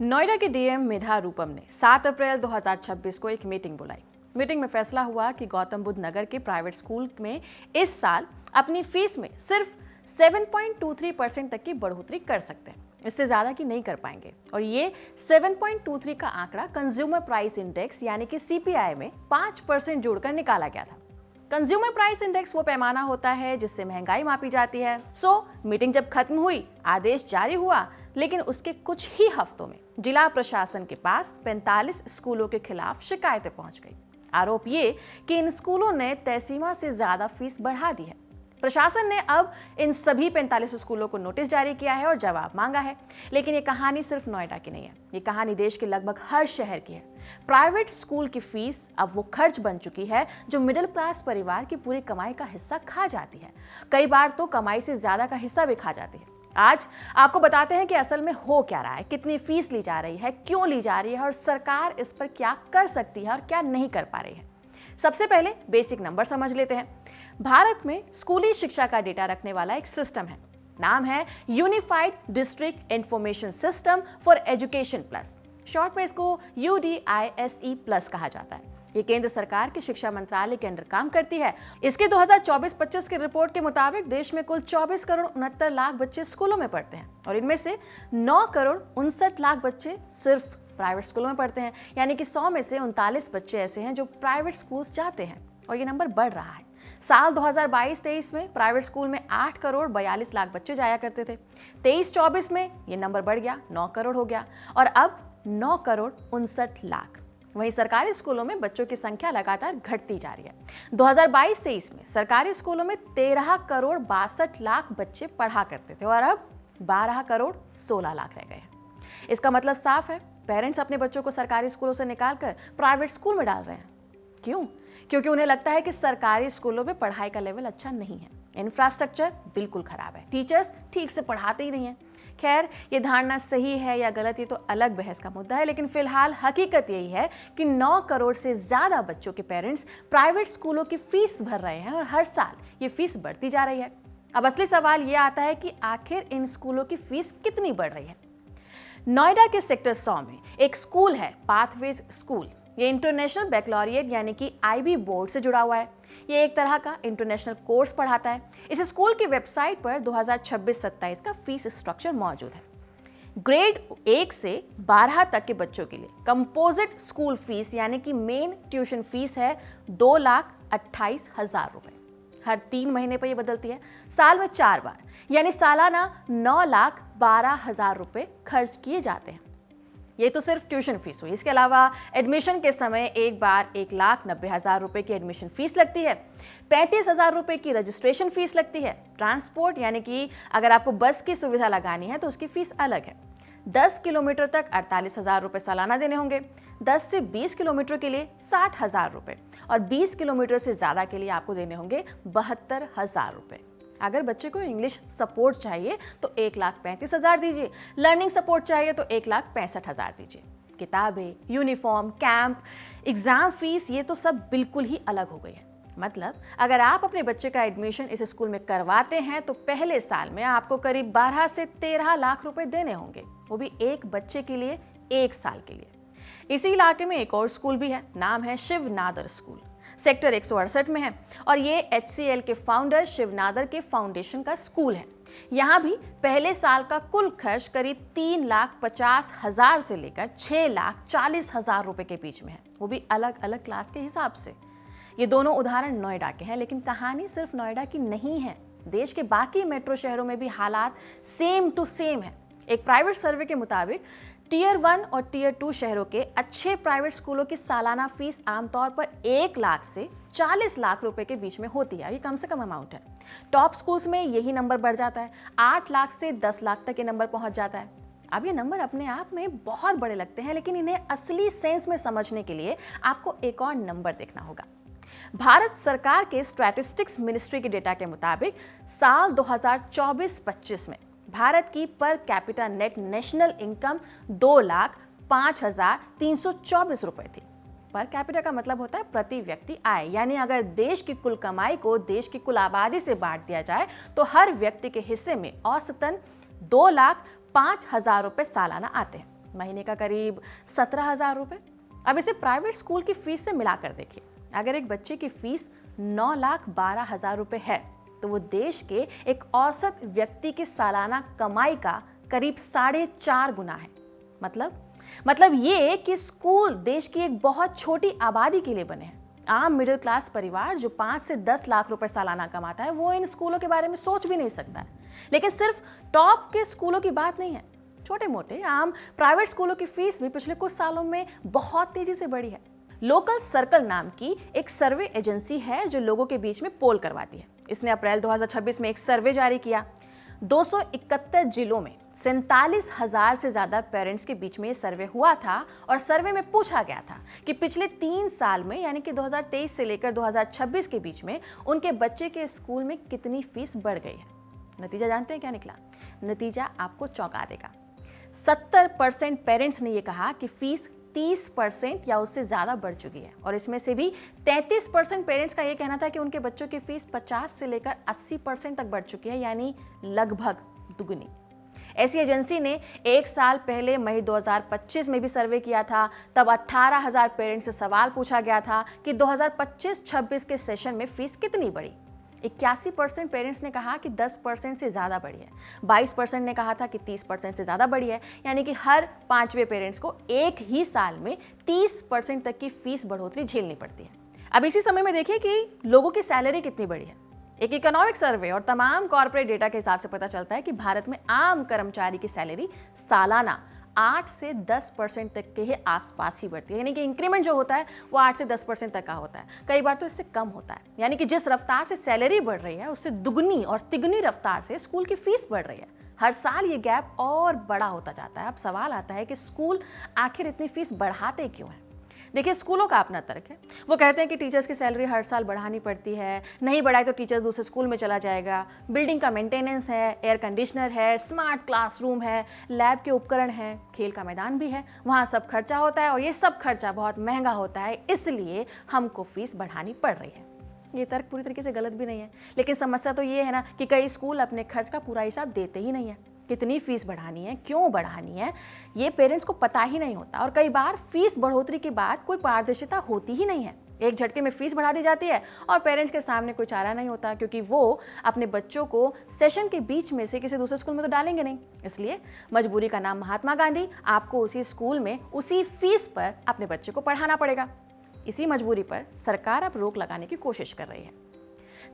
नोएडा के डीएम मेधा रूपम ने 7 अप्रैल 2026 को एक मीटिंग बुलाई। मीटिंग में फैसला हुआ कि गौतम बुद्ध नगर के प्राइवेट स्कूल में इस साल अपनी फीस में सिर्फ 7.23% तक की बढ़ोतरी कर सकते हैं, इससे ज्यादा की नहीं कर पाएंगे। और ये 7.23 का आंकड़ा कंज्यूमर प्राइस इंडेक्स यानी कि सीपीआई में 5% जोड़कर निकाला गया था। कंज्यूमर प्राइस इंडेक्स वो पैमाना होता है जिससे महंगाई मापी जाती है। मीटिंग जब खत्म हुई, आदेश जारी हुआ, लेकिन उसके कुछ ही हफ्तों में जिला प्रशासन के पास 45 स्कूलों के खिलाफ शिकायतें पहुंच गई। आरोप ये कि इन स्कूलों ने तय सीमा से ज्यादा फीस बढ़ा दी है। प्रशासन ने अब इन सभी 45 स्कूलों को नोटिस जारी किया है और जवाब मांगा है। लेकिन ये कहानी सिर्फ नोएडा की नहीं है, ये कहानी देश के लगभग हर शहर की है। प्राइवेट स्कूल की फीस अब वो खर्च बन चुकी है जो मिडिल क्लास परिवार की पूरी कमाई का हिस्सा खा जाती है। कई बार तो कमाई से ज्यादा का हिस्सा भी खा जाती है। आज आपको बताते हैं कि असल में हो क्या रहा है, कितनी फीस ली जा रही है, क्यों ली जा रही है और सरकार इस पर क्या कर सकती है और क्या नहीं कर पा रही है। सबसे पहले बेसिक नंबर समझ लेते हैं। भारत में स्कूली शिक्षा का डेटा रखने वाला एक सिस्टम है, नाम है unified district information system for education plus. Short में इसको UDISE प्लस कहा जाता है। ये केंद्र सरकार के शिक्षा मंत्रालय के अंदर काम करती है। इसके 2024-25 की रिपोर्ट के मुताबिक देश में कुल 24 करोड़ 69 लाख बच्चे स्कूलों में पढ़ते हैं और इनमें से 9 करोड़ 59 लाख बच्चे सिर्फ प्राइवेट स्कूलों में पढ़ते हैं। यानी कि 100 में से 39 बच्चे ऐसे हैं जो प्राइवेट स्कूल्स जाते हैं और ये नंबर बढ़ रहा है। साल 2022-23 में प्राइवेट स्कूल में 8 करोड़ 42 लाख बच्चे जाया करते थे। 23-24 में ये नंबर बढ़ गया, 9 करोड़ हो गया और अब 9 करोड़ 59 लाख। वहीं सरकारी स्कूलों में बच्चों की संख्या लगातार घटती जा रही है। 2022-23 में सरकारी स्कूलों में 13 करोड़ 62 लाख बच्चे पढ़ा करते थे और अब 12 करोड़ 16 लाख रह गए हैं। इसका मतलब साफ है, पेरेंट्स अपने बच्चों को सरकारी स्कूलों से निकालकर प्राइवेट स्कूल में डाल रहे हैं। क्यों? क्योंकि उन्हें लगता है कि सरकारी स्कूलों में पढ़ाई का लेवल अच्छा नहीं है, इंफ्रास्ट्रक्चर बिल्कुल खराब है, टीचर्स ठीक से पढ़ाते ही नहीं है। खैर, ये धारणा सही है या गलत ये तो अलग बहस का मुद्दा है, लेकिन फिलहाल हकीकत यही है कि 9 करोड़ से ज्यादा बच्चों के पेरेंट्स प्राइवेट स्कूलों की फीस भर रहे हैं और हर साल ये फीस बढ़ती जा रही है। अब असली सवाल ये आता है कि आखिर इन स्कूलों की फीस कितनी बढ़ रही है। नोएडा के सेक्टर 100 में एक स्कूल है, पाथवेज स्कूल। ये इंटरनेशनल बैकलॉरिएट यानी कि IB बोर्ड से जुड़ा हुआ है। ये एक तरह का इंटरनेशनल कोर्स पढ़ाता है। इस स्कूल की वेबसाइट पर 2026-27 का फीस स्ट्रक्चर मौजूद है। ग्रेड 1 से 12 तक के बच्चों के लिए कंपोजिट स्कूल फीस यानी कि मेन ट्यूशन फीस है 2,28,000 रुपए। हर 3 महीने पर यह बदलती है, साल में 4 बार, यानी सालाना 9,12,000 रुपए खर्च किए जाते हैं। ये तो सिर्फ ट्यूशन फीस हुई। इसके अलावा एडमिशन के समय एक बार 1,90,000 रुपए की एडमिशन फीस लगती है, 35,000 रुपए की रजिस्ट्रेशन फीस लगती है। ट्रांसपोर्ट यानी कि अगर आपको बस की सुविधा लगानी है तो उसकी फीस अलग है। 10 किलोमीटर तक 48,000 रुपए सालाना देने होंगे, 10 से 20 किलोमीटर के लिए 60,000 रुपए और 20 किलोमीटर से ज़्यादा के लिए आपको देने होंगे 72,000 रुपए। अगर बच्चे को इंग्लिश सपोर्ट चाहिए तो 1,35,000 दीजिए, लर्निंग सपोर्ट चाहिए तो 1,65,000 दीजिए। किताबें, यूनिफॉर्म, कैंप, एग्जाम फीस ये तो सब बिल्कुल ही अलग हो गई है। मतलब अगर आप अपने बच्चे का एडमिशन इस स्कूल में करवाते हैं तो पहले साल में आपको करीब 12 से 13 लाख रुपए देने होंगे, वो भी एक बच्चे के लिए 1 साल के लिए। इसी इलाके में एक और स्कूल भी है, नाम है शिवनादर स्कूल, सेक्टर 168 में है और ये HCL के फाउंडर शिवनादर के फाउंडेशन का स्कूल है। यहाँ भी पहले साल का कुल खर्च करीब 3,50,000 से लेकर 6,40,000 रुपए के बीच में है, वो भी अलग अलग क्लास के हिसाब से। ये दोनों उदाहरण नोएडा के हैं, लेकिन कहानी सिर्फ नोएडा की नहीं है। देश के बाकी मेट्रो शहरों में भी हालात सेम टू सेम है। एक प्राइवेट सर्वे के मुताबिक टियर 1 और टियर 2 शहरों के अच्छे प्राइवेट स्कूलों की सालाना फीस आमतौर पर 1 लाख से 40 लाख रुपए के बीच में होती है। ये कम से कम अमाउंट है। टॉप स्कूल्स में यही नंबर बढ़ जाता है, 8 लाख से 10 लाख तक ये नंबर पहुंच जाता है। अब ये नंबर अपने आप में बहुत बड़े लगते हैं, लेकिन इन्हें असली सेंस में समझने के लिए आपको एक और नंबर देखना होगा। भारत सरकार के स्टैटिस्टिक्स मिनिस्ट्री के डेटा के मुताबिक साल 2024-25 में भारत की per capita net national income 2,05,324 रुपए थी। पर कैपिटा का मतलब होता है प्रति व्यक्ति आय, यानी अगर देश की कुल कमाई को देश की कुल आबादी से बांट दिया जाए तो हर व्यक्ति के हिस्से में औसतन 2,05,000 रुपए सालाना आते हैं। महीने का करीब 17,000 रुपये। अब इसे प्राइवेट स्कूल की फीस से मिलाकर देखिए। अगर एक बच्चे की फीस 9,12,000 रुपये है तो वो देश के एक औसत व्यक्ति की सालाना कमाई का करीब 4.5 गुना है। मतलब ये कि स्कूल देश की एक बहुत छोटी आबादी के लिए बने हैं। आम मिडिल क्लास परिवार जो 5 से 10 लाख रुपए सालाना कमाता है वो इन स्कूलों के बारे में सोच भी नहीं सकता है। लेकिन सिर्फ टॉप के स्कूलों की बात नहीं है, छोटे मोटे आम प्राइवेट स्कूलों की फीस भी पिछले कुछ सालों में बहुत तेजी से बढ़ी है। लोकल सर्कल नाम की एक सर्वे एजेंसी है जो लोगों के बीच में पोल करवाती है। इसने अप्रैल 2026 में एक सर्वे जारी किया। 271 जिलों में 47,000 से ज्यादा पेरेंट्स के बीच में ये सर्वे हुआ था और सर्वे में पूछा गया था कि पिछले 3 साल में यानी कि 2023 से लेकर 2026 के बीच में उनके बच्चे के स्कूल में कितनी फीस बढ़ गई है। नतीजा जानते हैं क्या निकला? नतीजा आपको चौंका देगा। 70% पेरेंट्स ने यह कहा कि फीस 30% या उससे ज्यादा बढ़ चुकी है और इसमें से भी 33% पेरेंट्स का यह कहना था कि उनके बच्चों की फीस 50 से लेकर 80% तक बढ़ चुकी है, यानी लगभग दुगनी। ऐसी एजेंसी ने 1 साल पहले मई 2025 में भी सर्वे किया था। तब 18,000 पेरेंट्स से सवाल पूछा गया था कि 2025-26 के सेशन में फीस कितनी बढ़ी। 81% पेरेंट्स ने कहा कि 10% से ज़्यादा बढ़ी है। 22% ने कहा था कि 30% से ज़्यादा बढ़ी है, यानी कि हर 5वें पेरेंट्स को एक ही साल में 30% तक की फीस बढ़ोतरी झेलनी पड़ती है। अब इसी समय में देखिए कि लोगों की सैलरी कितनी बढ़ी है। एक इकोनॉमिक सर्वे और तमाम कॉर्पोरेट डेटा के हिसाब से पता चलता है कि भारत में आम कर्मचारी की सैलरी सालाना 8 से 10% तक के ही आसपास ही बढ़ती है, यानी कि इंक्रीमेंट जो होता है वो 8 से 10% तक का होता है, कई बार तो इससे कम होता है। यानी कि जिस रफ्तार से सैलरी बढ़ रही है उससे दुगनी और तिगुनी रफ्तार से स्कूल की फीस बढ़ रही है। हर साल ये गैप और बड़ा होता जाता है। अब सवाल आता है कि स्कूल आखिर इतनी फीस बढ़ाते क्यों हैं? देखिए, स्कूलों का अपना तर्क है। वो कहते हैं कि टीचर्स की सैलरी हर साल बढ़ानी पड़ती है, नहीं बढ़ाए तो टीचर्स दूसरे स्कूल में चला जाएगा। बिल्डिंग का मेंटेनेंस है, एयर कंडीशनर है, स्मार्ट क्लासरूम है, लैब के उपकरण हैं, खेल का मैदान भी है। वहाँ सब खर्चा होता है और ये सब खर्चा बहुत महंगा होता है, इसलिए हमको फीस बढ़ानी पड़ रही है। ये तर्क पूरी तरीके से गलत भी नहीं है, लेकिन समस्या तो ये है ना कि कई स्कूल अपने खर्च का पूरा हिसाब देते ही नहीं है। कितनी फीस बढ़ानी है, क्यों बढ़ानी है, ये पेरेंट्स को पता ही नहीं होता और कई बार फीस बढ़ोतरी के बाद कोई पारदर्शिता होती ही नहीं है। एक झटके में फीस बढ़ा दी जाती है और पेरेंट्स के सामने कोई चारा नहीं होता, क्योंकि वो अपने बच्चों को सेशन के बीच में से किसी दूसरे स्कूल में तो डालेंगे नहीं। इसलिए मजबूरी का नाम महात्मा गांधी, आपको उसी स्कूल में उसी फीस पर अपने बच्चे को पढ़ाना पड़ेगा। इसी मजबूरी पर सरकार अब रोक लगाने की कोशिश कर रही है।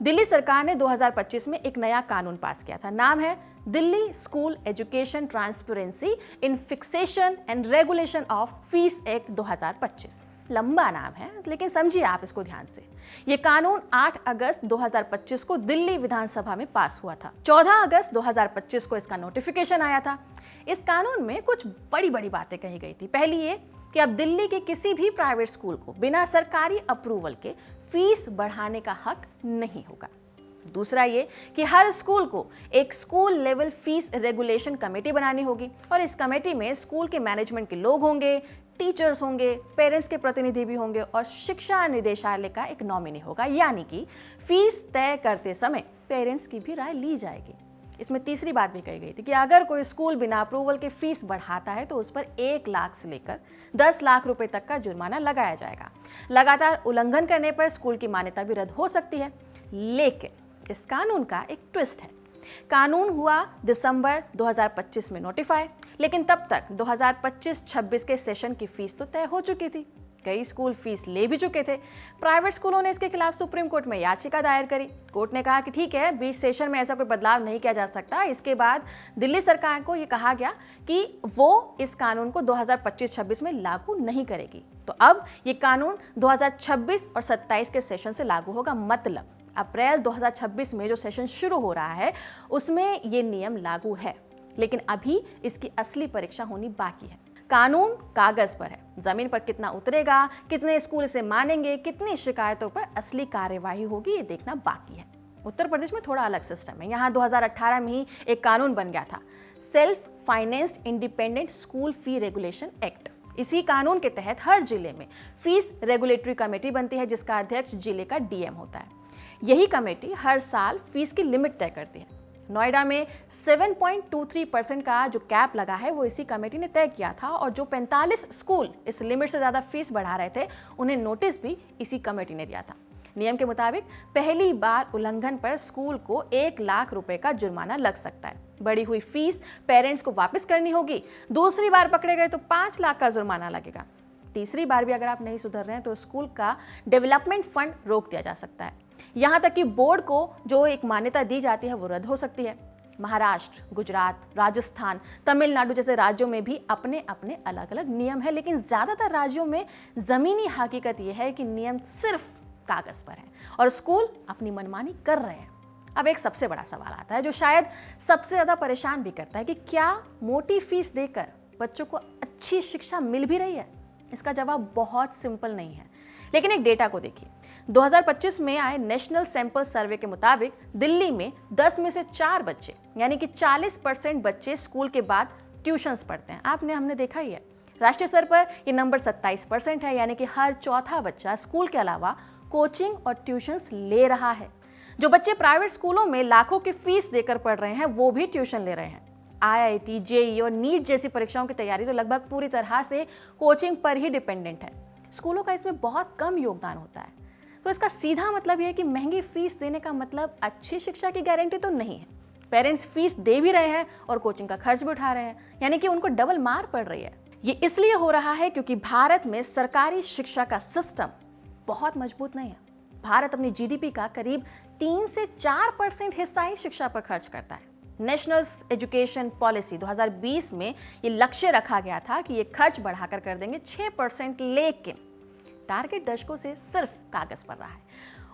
दिल्ली सरकार ने 2025 में एक नया कानून पास किया था। नाम है Delhi school education transparency in fixation and regulation of fees act 2025। लंबा नाम है, लेकिन समझिए आप इसको ध्यान से। ये कानून 8 अगस्त 2025 को दिल्ली विधानसभा में पास हुआ था। 14 अगस्त 2025 को इसका नोटिफिकेशन आया था। इस कानून में कुछ बड़ी बड़ी बातें कही गई थी। पहली ये कि अब दिल्ली के किसी भी प्राइवेट स्कूल को बिना सरकारी अप्रूवल के फीस बढ़ाने का हक नहीं होगा। दूसरा ये कि हर स्कूल को एक school level fees regulation committee बनानी होगी और इस कमेटी में स्कूल के मैनेजमेंट के लोग होंगे, टीचर्स होंगे, पेरेंट्स के प्रतिनिधि भी होंगे और शिक्षा निदेशालय का एक नॉमिनी होगा। यानी कि फीस तय करते समय पेरेंट्स की भी राय ली जाएगी। इसमें तीसरी बात भी कही गई थी कि अगर कोई स्कूल बिना अप्रूवल के फीस बढ़ाता है तो उस पर 1 लाख से लेकर 10 लाख रुपए तक का जुर्माना लगाया जाएगा। लगातार उल्लंघन करने पर स्कूल की मान्यता भी रद्द हो सकती है। लेकिन इस कानून का एक ट्विस्ट है। कानून हुआ दिसंबर 2025 में नोटिफाई, लेकिन तब तक 2025-26 के सेशन की फीस तो तय हो चुकी थी। कई स्कूल फीस ले भी चुके थे। प्राइवेट स्कूलों ने इसके खिलाफ सुप्रीम कोर्ट में याचिका दायर करी। कोर्ट ने कहा कि ठीक है, बीच सेशन में ऐसा कोई बदलाव नहीं किया जा सकता। इसके बाद दिल्ली सरकार को ये कहा गया कि वो इस कानून को 2025-26 में लागू नहीं करेगी। तो अब ये कानून 2026 और 27 के सेशन से लागू होगा। मतलब अप्रैल 2026 में जो सेशन शुरू हो रहा है उसमें ये नियम लागू है, लेकिन अभी इसकी असली परीक्षा होनी बाकी है। कानून कागज पर है, जमीन पर कितना उतरेगा, कितने स्कूल इसे मानेंगे, कितनी शिकायतों पर असली कार्यवाही होगी, ये देखना बाकी है। उत्तर प्रदेश में थोड़ा अलग सिस्टम है। यहाँ 2018 में ही एक कानून बन गया था, self financed independent school fee regulation act. इसी कानून के तहत हर जिले में फीस रेगुलेटरी कमेटी बनती है जिसका अध्यक्ष जिले का डीएम होता है। यही कमेटी हर साल फीस की लिमिट तय करती है। नोएडा में 7.23% का जो कैप लगा है वो इसी कमेटी ने तय किया था, और जो 45 स्कूल इस लिमिट से ज़्यादा फीस बढ़ा रहे थे उन्हें नोटिस भी इसी कमेटी ने दिया था। नियम के मुताबिक पहली बार उल्लंघन पर स्कूल को 1 लाख रुपए का जुर्माना लग सकता है। बढ़ी हुई फीस पेरेंट्स को वापस करनी होगी। दूसरी बार पकड़े गए तो 5 लाख का जुर्माना लगेगा। तीसरी बार भी अगर आप नहीं सुधर रहे हैं तो स्कूल का डेवलपमेंट फंड रोक दिया जा सकता है। यहाँ तक कि बोर्ड को जो एक मान्यता दी जाती है वो रद्द हो सकती है। महाराष्ट्र, गुजरात, राजस्थान, तमिलनाडु जैसे राज्यों में भी अपने अपने अलग अलग नियम है, लेकिन ज्यादातर राज्यों में जमीनी हकीकत यह है कि नियम सिर्फ कागज पर है और स्कूल अपनी मनमानी कर रहे हैं। अब एक सबसे बड़ा सवाल आता है जो शायद सबसे ज्यादा परेशान भी करता है कि क्या मोटी फीस देकर बच्चों को अच्छी शिक्षा मिल भी रही है? इसका जवाब बहुत सिंपल नहीं है, लेकिन एक डेटा को देखिए। 2025 में आए नेशनल सैंपल सर्वे के मुताबिक दिल्ली में 10 में से 4 बच्चे यानी कि 40% बच्चे स्कूल के बाद ट्यूशंस पढ़ते हैं। हमने देखा ही है। राष्ट्रीय स्तर पर यह नंबर 27% है, यानी कि हर चौथा बच्चा स्कूल के अलावा कोचिंग और ट्यूशंस ले रहा है। जो बच्चे प्राइवेट स्कूलों में लाखों की फीस देकर पढ़ रहे हैं वो भी ट्यूशन ले रहे हैं। IIT, JEE और नीट जैसी परीक्षाओं की तैयारी तो लगभग पूरी तरह से कोचिंग पर ही डिपेंडेंट है। स्कूलों का इसमें बहुत कम योगदान होता है। तो इसका सीधा मतलब यह है कि महंगी फीस देने का मतलब अच्छी शिक्षा की गारंटी तो नहीं है। पेरेंट्स फीस दे भी रहे हैं और कोचिंग का खर्च भी उठा रहे हैं, यानी कि उनको डबल मार पड़ रही है। ये इसलिए हो रहा है क्योंकि भारत में सरकारी शिक्षा का सिस्टम बहुत मजबूत नहीं है। भारत अपनी GDP का करीब 3 से 4% हिस्सा ही शिक्षा पर खर्च करता है। नेशनल एजुकेशन पॉलिसी 2020 में ये लक्ष्य रखा गया था कि ये खर्च बढ़ाकर कर देंगे 6%, लेकिन टारगेट दशकों से सिर्फ कागज पर रहा है।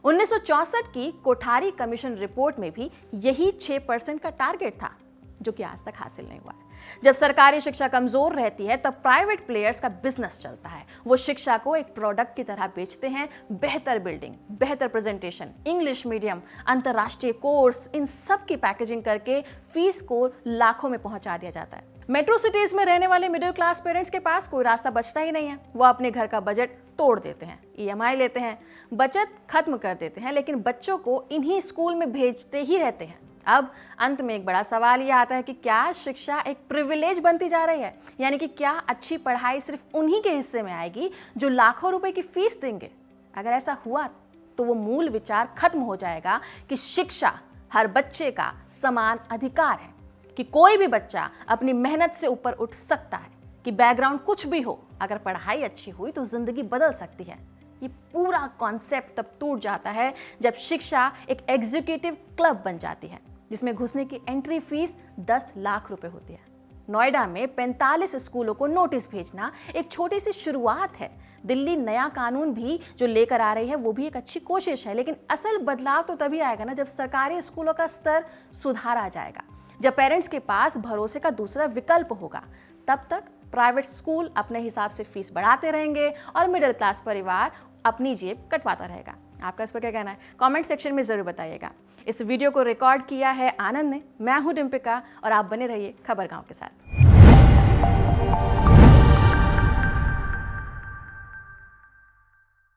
1964 की कोठारी कमीशन रिपोर्ट में भी यही 6% का टारगेट था, जो कि आज तक हासिल नहीं हुआ है। जब सरकारी शिक्षा कमजोर रहती है तब प्राइवेट प्लेयर्स का बिजनेस चलता है। वो शिक्षा को एक प्रोडक्ट की तरह बेचते हैं। बेहतर बिल्डिंग, बेहतर प्रेजेंटेशन, इंग्लिश मीडियम, अंतर्राष्ट्रीय कोर्स, इन सब की पैकेजिंग करके फीस को लाखों में पहुंचा दिया जाता है। मेट्रो सिटीज में रहने वाले मिडिल क्लास पेरेंट्स के पास कोई रास्ता बचता ही नहीं है। वो अपने घर का बजट तोड़ देते हैं, EMI लेते हैं, बचत खत्म कर देते हैं, लेकिन बच्चों को इन्हीं स्कूल में भेजते ही रहते हैं। अब अंत में एक बड़ा सवाल ये आता है कि क्या शिक्षा एक प्रिविलेज बनती जा रही है? यानी कि क्या अच्छी पढ़ाई सिर्फ उन्हीं के हिस्से में आएगी जो लाखों रुपए की फीस देंगे? अगर ऐसा हुआ तो वो मूल विचार खत्म हो जाएगा कि शिक्षा हर बच्चे का समान अधिकार है, कि कोई भी बच्चा अपनी मेहनत से ऊपर उठ सकता है, कि बैकग्राउंड कुछ भी हो, अगर पढ़ाई अच्छी हुई तो जिंदगी बदल सकती है। ये पूरा कॉन्सेप्ट तब टूट जाता है जब शिक्षा एक एग्जीक्यूटिव क्लब बन जाती है, जिसमें घुसने की एंट्री फीस 10 लाख रुपए होती है। नोएडा में 45 स्कूलों को नोटिस भेजना एक छोटी सी शुरुआत है। दिल्ली नया कानून भी जो लेकर आ रही है वो भी एक अच्छी कोशिश है, लेकिन असल बदलाव तो तभी आएगा ना जब सरकारी स्कूलों का स्तर सुधारा जाएगा, जब पेरेंट्स के पास भरोसे का दूसरा विकल्प होगा। तब तक प्राइवेट स्कूल अपने हिसाब से फीस बढ़ाते रहेंगे और मिडिल क्लास परिवार अपनी जेब कटवाता रहेगा। आपका इस पर क्या कहना है? कमेंट सेक्शन में जरूर बताइएगा। इस वीडियो को रिकॉर्ड किया है आनंद ने। मैं हूं डिम्पिका और आप बने रहिए खबर गांव के साथ।